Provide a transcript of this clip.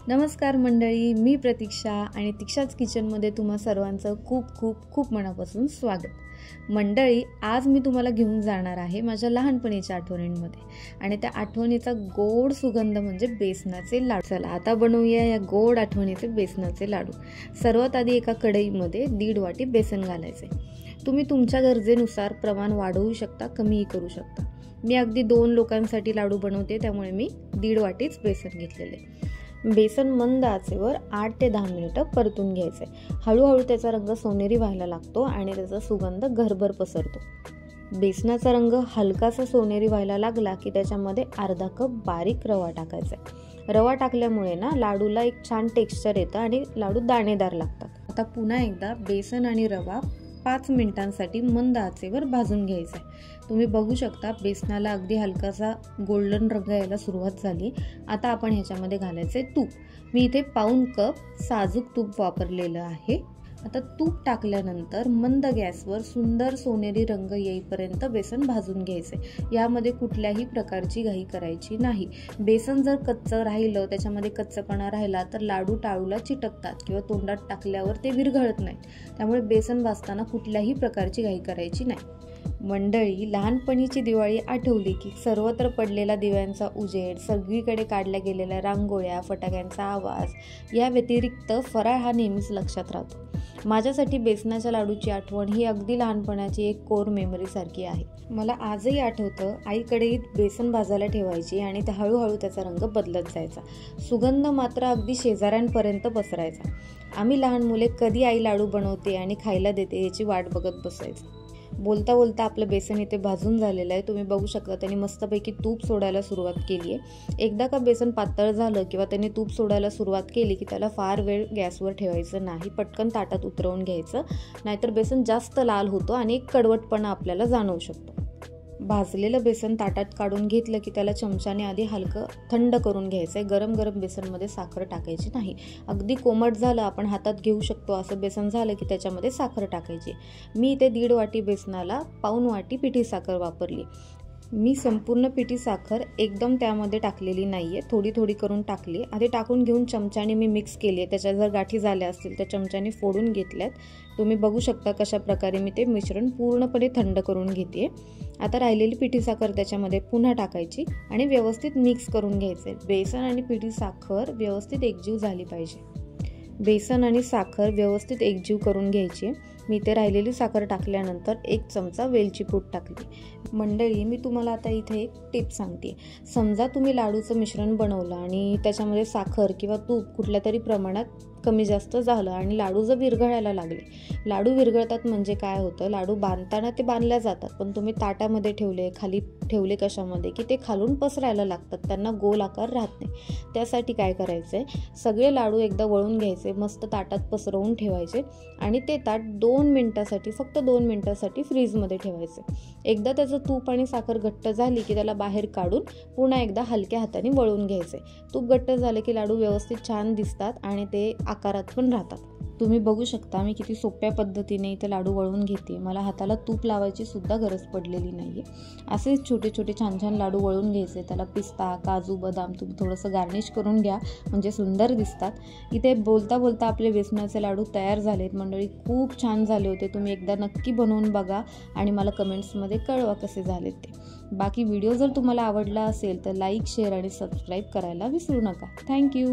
नमस्कार मंडळी, मी प्रतीक्षा आणि तीक्षाच किचनमध्ये तुम्हा सर्वांचं खूप खूप खूप मनापासून स्वागत. मंडळी, आज मी तुम्हाला घेऊन जाणार आहे माझ्या लहानपणीच्या आठवणींमध्ये आणि त्या आठवणीचा गोड सुगंध म्हणजे बेसनाचे लाडू. चला आता बनवूया या गोड आठवणीचे बेसनाचे लाडू. सर्वात आधी एका कढईमध्ये 1.5 वाटी बेसन घालायचे. तुम्ही तुमच्या गरजेनुसार प्रमाण वाढवू शकता, कमीही करू शकता. मी अगदी 2 लोकांसाठी लाडू बनवते, त्यामुळे मी 1.5 वाटीच बेसन घेतलेले. बेसन मंद आचेवर 8 ते 10 मिनिटं परतून घ्यायचे. हळूहळू त्याचा रंग सोनेरी व्हायला लागतो आणि त्याचा सुगंध घरभर पसरतो. बेसनाचा रंग हलकासा सोनेरी व्हायला लागला की त्याच्यामध्ये अर्धा कप बारीक रवा टाकायचा. रवा टाकल्यामुळे लाडूला एक छान टेक्स्चर येतं आणि लाडू दाणेदार लागतात. आता पुन्हा एकदा बेसन आणि रवा 5 मिनिटांसाठी मंद आचेवर भाजून घ्यायचा आहे. तुम्ही बघू शकता बेसनाला अगदी हलकासा गोल्डन रंग यायला सुरुवात झाली. आता आपण ह्याच्यामध्ये घालायचे तूप. मी इथे पाऊण कप साजूक तूप वापरलेलं आहे. आता तूप टाकल्यानंतर मंद गॅसवर सुंदर सोनेरी रंग येईपर्यंत बेसन भाजून घ्यायचे. यामध्ये कुठल्याही प्रकारची घाई करायची नाही. बेसन जर कच्चं राहिलं, त्याच्यामध्ये कच्चपणा राहिला तर लाडू टाळूला चिटकतात किंवा तोंडात टाकल्यावर ते विरघळत नाहीत. त्यामुळे बेसन भाजताना कुठल्याही प्रकारची घाई करायची नाही. मंडळी, लहानपणीची दिवाळी आठवली की सर्वत्र पडलेला दिव्यांचा उजेड, सगळीकडे काढल्या गेलेल्या रांगोळ्या, फटाक्यांचा आवाज, या व्यतिरिक्त फराळ हा नेहमीच लक्षात राहतो. माझ्यासाठी बेसनाच्या लाडूची आठवण ही अगदी लहानपणाची एक कोर मेमरी सारखी आहे. मला आजही आठवतं, आईकडे बेसन भाजायला ठेवायची आणि ते हळूहळू त्याचा रंग बदलत जायचा. सुगंध मात्र अगदी शेजाऱ्यांपर्यंत पसरायचा. आम्ही लहान मुले कधी आई लाडू बनवते आणि खायला देते याची वाट बघत बसायचो. बोलता बोलता आपलं बेसन इथे भाजून झालेलं आहे. तुम्ही बघू शकता त्यांनी मस्तपैकी तूप सोडायला सुरुवात केली आहे. एकदा का बेसन पातळ झालं किंवा त्यांनी तूप सोडायला सुरुवात केली की त्याला फार वेळ गॅसवर ठेवायचं नाही. पटकन ताटात उतरवून घ्यायचं, नाहीतर बेसन जास्त लाल होतो आणि एक कडवटपणा आपल्याला जाणवू शकतो. भाजलेलं बेसन ताटात काढून घेतलं की त्याला चमच्याने आधी हलकं थंड करून घ्यायचं आहे. गरम गरम बेसनमध्ये साखर टाकायची नाही. अगदी कोमट झालं, आपण हातात घेऊ शकतो असं बेसन झालं की त्याच्यामध्ये साखर टाकायची. मी इथे 1.5 वाटी बेसनाला पाऊण वाटी पिठी साखर वापरली. मी संपूर्ण पिठी साखर एकदम त्यामध्ये टाकलेली नाही आहे, थोडी थोडी करून टाकली. आधी टाकून घेऊन चमच्याने मी मिक्स केली आहे. त्याच्या जर गाठी झाल्या असतील त्या चमच्याने फोडून घेतल्यात. तुम्ही बघू शकता कशा प्रकारे मी ते मिश्रण पूर्णपणे थंड करून घेते. आता राहिलेली पिठी साखर त्याच्यामध्ये पुन्हा टाकायची आणि व्यवस्थित मिक्स करून घ्यायचे. बेसन आणि पिठी साखर व्यवस्थित एकजीव झाली पाहिजे. बेसन आणि साखर व्यवस्थित एकजीव करून घ्यायची. मी ते राहिलेली साखर टाकल्यानंतर 1 चमचा वेलची पूड टाकली. मंडळी, मी तुम्हाला आता इथे एक टिप सांगते. समजा तुम्ही लाडूचं मिश्रण बनवलं आणि त्याच्यामध्ये साखर किंवा तूप कुठल्या तरी प्रमाणात कमी जास्त झालं आणि लाडू जर विरघळायला लागले. लाडू विरघळतात म्हणजे काय होतं, लाडू बांधताना ते बांधल्या जातात, पण तुम्ही ताटामध्ये ठेवले, खाली ठेवले कशामध्ये की ते खालून पसरायला लागतात, त्यांना गोल आकार राहत नाही. त्यासाठी काय करायचं आहे, सगळे लाडू एकदा वळून घ्यायचे, मस्त ताटात पसरवून ठेवायचे आणि ते ताट 2 मिनिटासाठी, फक्त 2 मिनिटासाठी फ्रीजमध्ये ठेवायचे. एकदा त्याचं तूप आणि साखर घट्ट झाली की त्याला बाहेर काढून पुन्हा एकदा हलक्या हाताने वळून घ्यायचे. तूप घट्ट झाले की लाडू व्यवस्थित छान दिसतात आणि ते आकारात पण राहतात. तुम्ही बघू शकता मी किती सोप्या पद्धतीने इथे लाडू वळवून घेते. मला हाताला तूप लावायची सुद्धा गरज पडलेली नाही आहे. असेच छोटे छोटे छान छान लाडू वळवून घ्यायचे. त्याला पिस्ता, काजू, बदाम तुम्ही थोडंसं गार्निश करून घ्या, म्हणजे सुंदर दिसतात. इथे बोलता बोलता आपले बेसनाचे लाडू तयार झालेत. मंडळी, खूप छान झाले होते. तुम्ही एकदा नक्की बनवून बघा आणि मला कमेंट्समध्ये कळवा कसे झालेत ते. बाकी व्हिडिओ जर तुम्हाला आवडला असेल तर लाईक, शेअर आणि सबस्क्राईब करायला विसरू नका. थँक्यू.